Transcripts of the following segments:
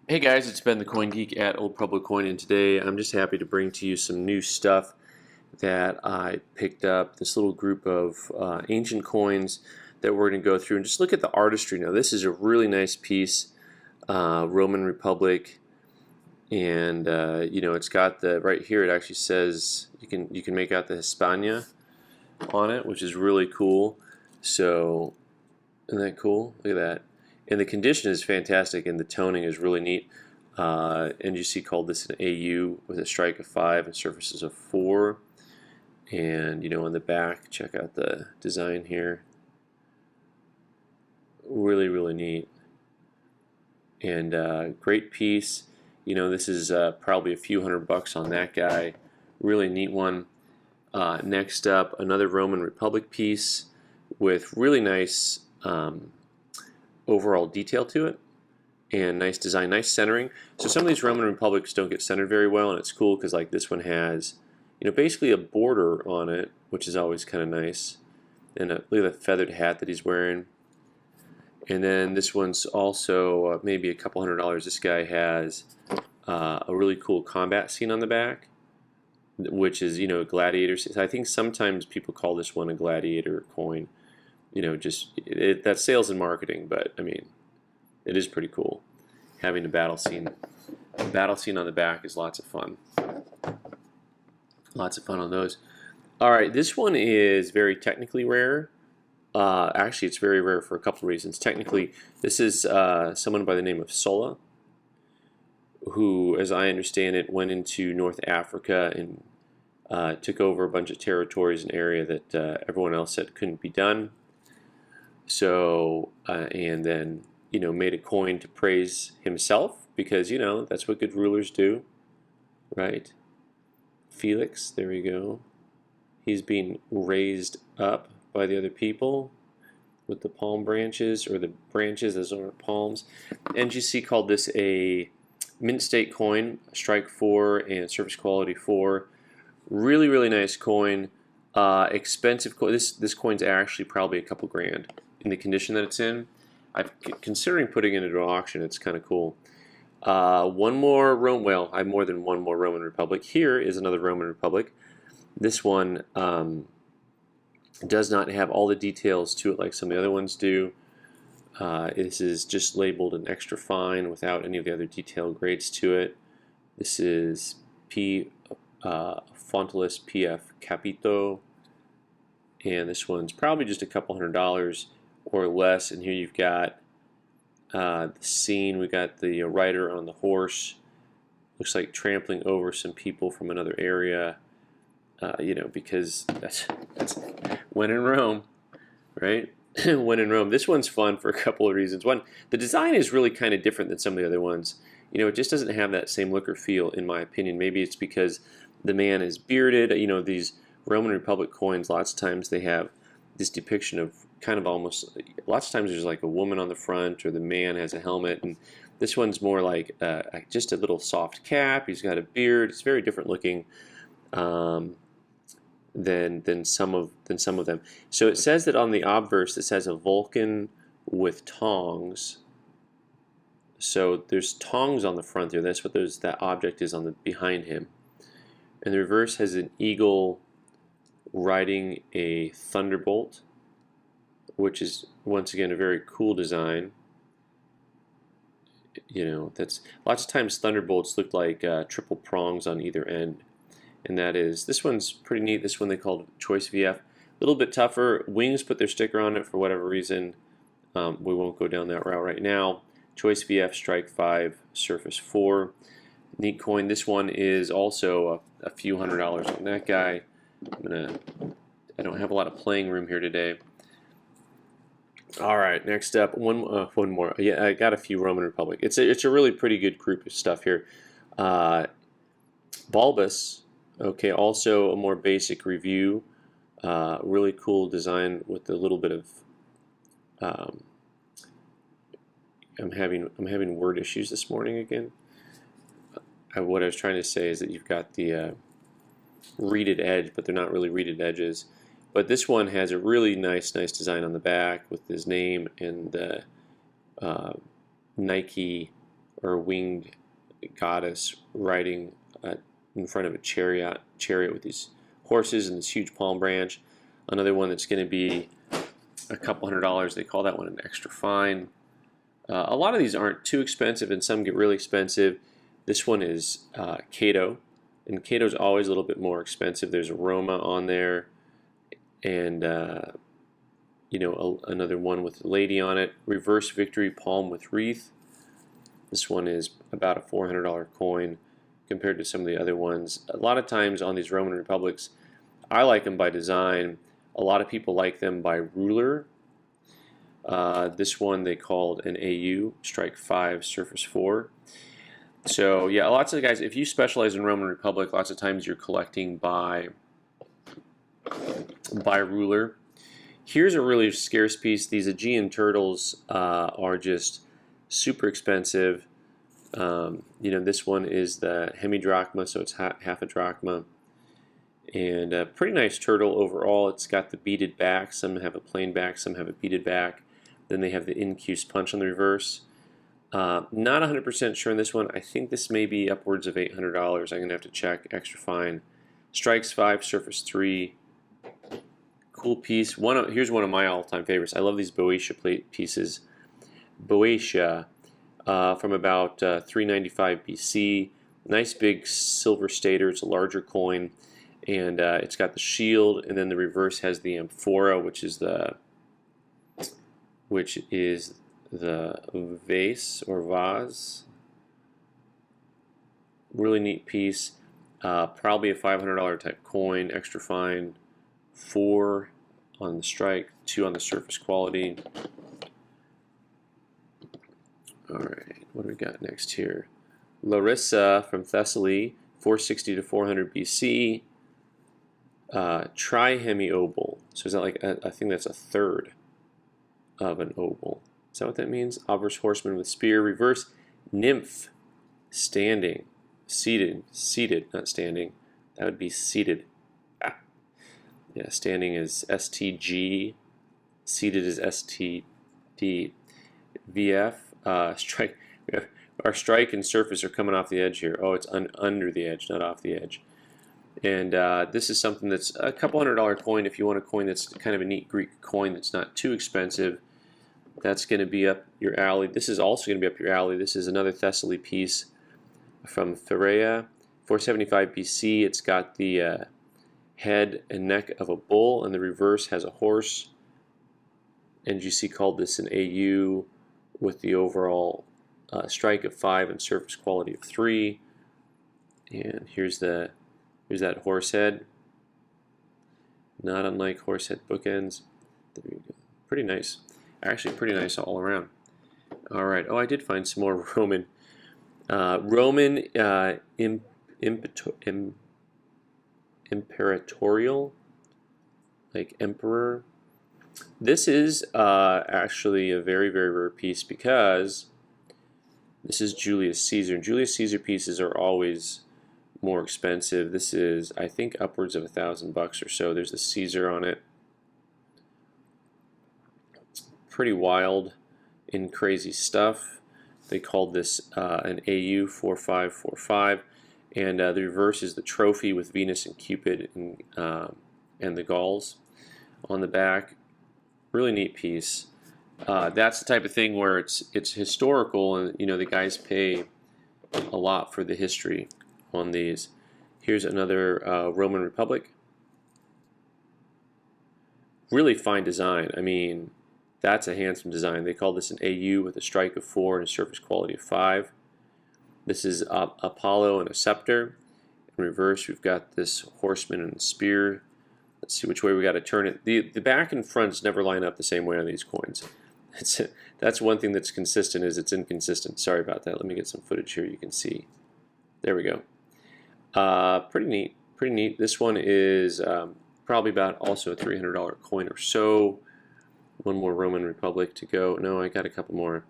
Hey guys, it's Ben the Coin Geek at Old Pueblo Coin, and today I'm just happy to bring to you some new stuff that I picked up. This little group of ancient coins that we're going to go through and just look at the artistry. Now, this is a really nice piece, Roman Republic, and it's got the right here. It actually says you can make out the Hispania on it, which is really cool. So, isn't that cool? Look at that. And the condition is fantastic, and the toning is really neat. And you see called this an AU with a strike of 5 and surfaces of 4. And on the back, check out the design here. Really, really neat. And great piece. This is probably a few $100 on that guy. Really neat one. Next up, another Roman Republic piece with really nice overall detail to it, and nice design, nice centering. So some of these Roman Republics don't get centered very well, and it's cool because like this one has, basically a border on it, which is always kind of nice. And look at the feathered hat that he's wearing. And then this one's also maybe a couple $100. This guy has a really cool combat scene on the back, which is a gladiator. I think sometimes people call this one a gladiator coin. That's sales and marketing, but I mean, it is pretty cool having a battle scene. The battle scene on the back is lots of fun. Lots of fun on those. All right, this one is very technically rare. Actually, it's very rare for a couple of reasons. Technically, this is someone by the name of Sulla, who, as I understand it, went into North Africa and took over a bunch of territories, an area that everyone else said couldn't be done. So, and then, made a coin to praise himself because, that's what good rulers do, right? Felix, there we go. He's being raised up by the other people with the palm branches, or the branches as are palms. NGC called this a mint state coin, strike 4 and surface quality 4. Really, really nice coin. Expensive coin. This coin's actually probably a couple grand in the condition that it's in. I'm considering putting it into an auction. It's kind of cool. One more I have more than one more Roman Republic. Here is another Roman Republic. This one does not have all the details to it like some of the other ones do. This is just labeled an extra fine without any of the other detail grades to it. This is P Fontalis PF Capito, and this one's probably just a couple $100 or less. And here you've got the scene. We got the rider on the horse. Looks like trampling over some people from another area. Because that's when in Rome, right? When in Rome. This one's fun for a couple of reasons. One, the design is really kind of different than some of the other ones. It just doesn't have that same look or feel, in my opinion. Maybe it's because the man is bearded. These Roman Republic coins, lots of times they have this depiction of kind of almost, lots of times there's like a woman on the front, or the man has a helmet, and this one's more like just a little soft cap. He's got a beard. It's very different looking than some of them. So it says that on the obverse it says a Vulcan with tongs. So there's tongs on the front there. That's what that object is on the behind him. And the reverse has an eagle riding a thunderbolt, which is once again a very cool design. That's lots of times thunderbolts look like triple prongs on either end, and this one's pretty neat. This one they called Choice VF. A little bit tougher. Wings put their sticker on it for whatever reason. We won't go down that route right now. Choice VF, strike 5, surface 4. Neat coin. This one is also a few $100 on that guy. I don't have a lot of playing room here today. All right, next up, one more. Yeah, I got a few Roman Republic. It's a really pretty good group of stuff here. Bulbous. Okay, also a more basic review. Really cool design with a little bit of. I'm having word issues this morning again. What I was trying to say is that you've got the reeded edge, but they're not really reeded edges. But this one has a really nice design on the back with his name and the Nike or a winged goddess riding in front of a chariot with these horses and this huge palm branch. Another one that's going to be a couple $100. They call that one an extra fine. A lot of these aren't too expensive, and some get really expensive. This one is Cato, and Cato's always a little bit more expensive. There's a Roma on there, and another one with a lady on it. Reverse Victory Palm with wreath. This one is about a $400 coin compared to some of the other ones. A lot of times on these Roman Republics, I like them by design. A lot of people like them by ruler. This one they called an AU, strike 5, surface 4. So yeah, lots of guys, if you specialize in Roman Republic, lots of times you're collecting by ruler. Here's a really scarce piece. These Aegean turtles are just super expensive. This one is the hemidrachma, so it's half a drachma. And a pretty nice turtle overall. It's got the beaded back. Some have a plain back, some have a beaded back. Then they have the incuse punch on the reverse. Not 100% sure on this one. I think this may be upwards of $800. I'm going to have to check. Extra fine. Strikes 5, surface 3. Cool piece. Here's one of my all-time favorites. I love these Boeotia plate pieces. Boeotia from about 395 BC. Nice big silver stater. It's a larger coin. And it's got the shield, and then the reverse has the amphora, which is the vase or vase. Really neat piece. Probably a $500 type coin. Extra fine. 4 on the strike, 2 on the surface quality. All right, what do we got next here? Larissa from Thessaly, 460 to 400 BC. Trihemi-obol. So is that like, I think that's a third of an obol. Is that what that means? Obverse horseman with spear. Reverse nymph, standing, seated, not standing. That would be seated. Yeah, standing is STG, seated is STD. VF, strike. Our strike and surface are coming off the edge here. Oh, it's under the edge, not off the edge. And this is something that's a couple $100 coin. If you want a coin that's kind of a neat Greek coin that's not too expensive, that's going to be up your alley. This is also going to be up your alley. This is another Thessaly piece from Pharea, 475 BC. It's got the head and neck of a bull, and the reverse has a horse. NGC called this an AU with the overall strike of 5 and surface quality of 3. And here's that horse head. Not unlike horse head bookends. There you go. Pretty nice. Actually, pretty nice all around. All right. Oh, I did find some more Roman. Imperatorial, like emperor. This is actually a very, very rare piece because this is Julius Caesar. Julius Caesar pieces are always more expensive. This is, I think, upwards of $1,000 or so. There's a Caesar on it. Pretty wild and crazy stuff. They called this an AU 4545, and the reverse is the trophy with Venus and Cupid and the Gauls on the back. Really neat piece. That's the type of thing where it's historical, and the guys pay a lot for the history on these. Here's another Roman Republic. Really fine design. I mean, that's a handsome design. They call this an AU with a strike of 4 and a surface quality of 5. This is Apollo and a scepter. In reverse, we've got this horseman and a spear. Let's see which way we got to turn it. The back and fronts never line up the same way on these coins. That's one thing that's consistent, is it's inconsistent. Sorry about that. Let me get some footage here you can see. There we go. Pretty neat. Pretty neat. This one is probably about also a $300 coin or so. One more Roman Republic to go. No, I got a couple more.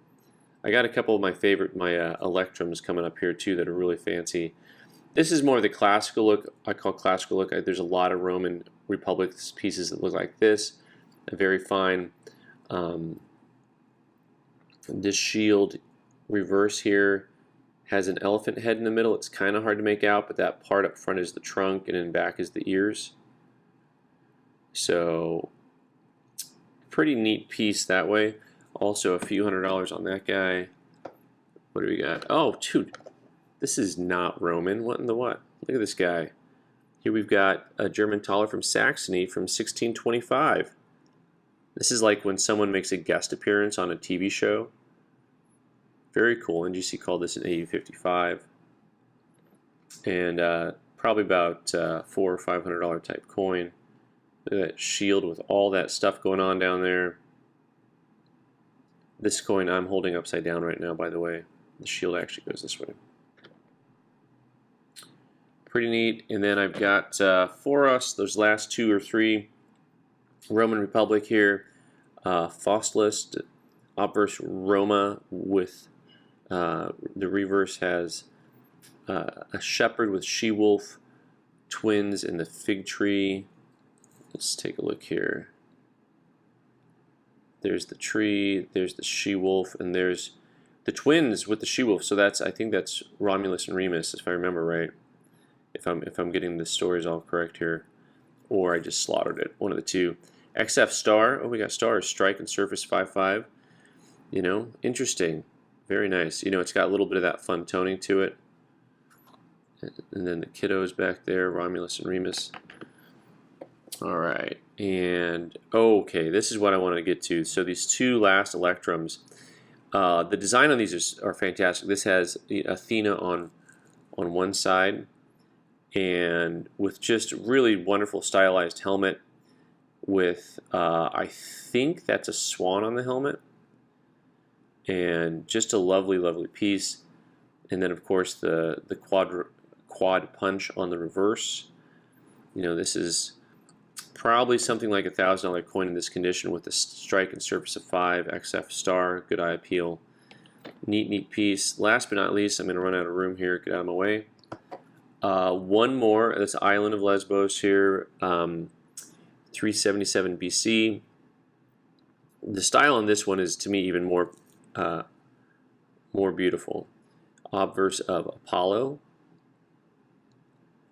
I got a couple of my Electrums coming up here too that are really fancy. This is more of the classical look. I call classical look. There's a lot of Roman Republic pieces that look like this. Very fine. This shield reverse here Has an elephant head in the middle. It's kind of hard to make out, but that part up front is the trunk and in back is the ears. So pretty neat piece that way. Also a few $100s on that guy. What do we got? Oh, dude, this is not Roman. What in the what? Look at this guy. Here we've got a German taler from Saxony from 1625. This is like when someone makes a guest appearance on a TV show. Very cool. NGC called this an AU55. And probably about $400 or $500 type coin. Look at that shield with all that stuff going on down there. This coin I'm holding upside down right now, by the way. The shield actually goes this way. Pretty neat. And then I've got for us, those last 2 or 3, Roman Republic here. Faustulus, obverse Roma with the reverse has a shepherd with she-wolf, twins in the fig tree. Let's take a look here. There's the tree, there's the she-wolf, and there's the twins with the she-wolf. So that's, I think that's Romulus and Remus, if I remember right. If I'm getting the stories all correct here, or I just slaughtered it, one of the two. XF star. Oh, we got stars. Strike and surface 5/5. You know, interesting. Very nice. You know, it's got a little bit of that fun toning to it. And then the kiddos back there, Romulus and Remus. All right, and okay, this is what I wanted to get to. So these 2 last Electrums, the design on these are fantastic. This has Athena on one side, and with just really wonderful stylized helmet. With I think that's a swan on the helmet, and just a lovely, lovely piece. And then of course the quad punch on the reverse. You know, this is probably something like $1,000 coin in this condition with the strike and surface of 5, XF star, good eye appeal. Neat piece. Last but not least, I'm going to run out of room here. Get out of my way. One more. This island of Lesbos here. 377 BC. The style on this one is, to me, even more beautiful. Obverse of Apollo.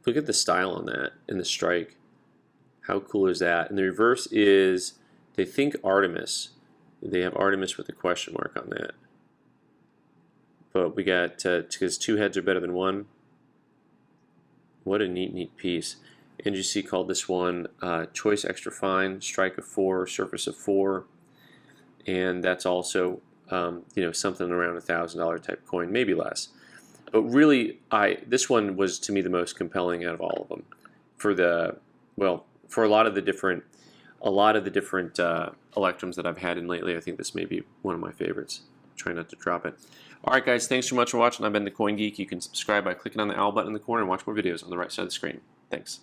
Look at the style on that and the strike. How cool is that? And the reverse is, they think Artemis. They have Artemis with a question mark on that. But we got, because 2 heads are better than 1. What a neat piece. NGC called this one Choice Extra Fine, Strike of 4, Surface of 4. And that's also, you know, something around $1,000 type coin, maybe less. But really, this one was, to me, the most compelling out of all of them. For a lot of the different Electrums that I've had in lately, I think this may be one of my favorites. Try not to drop it. All right, guys, thanks so much for watching. I've been the Coin Geek. You can subscribe by clicking on the owl button in the corner and watch more videos on the right side of the screen. Thanks.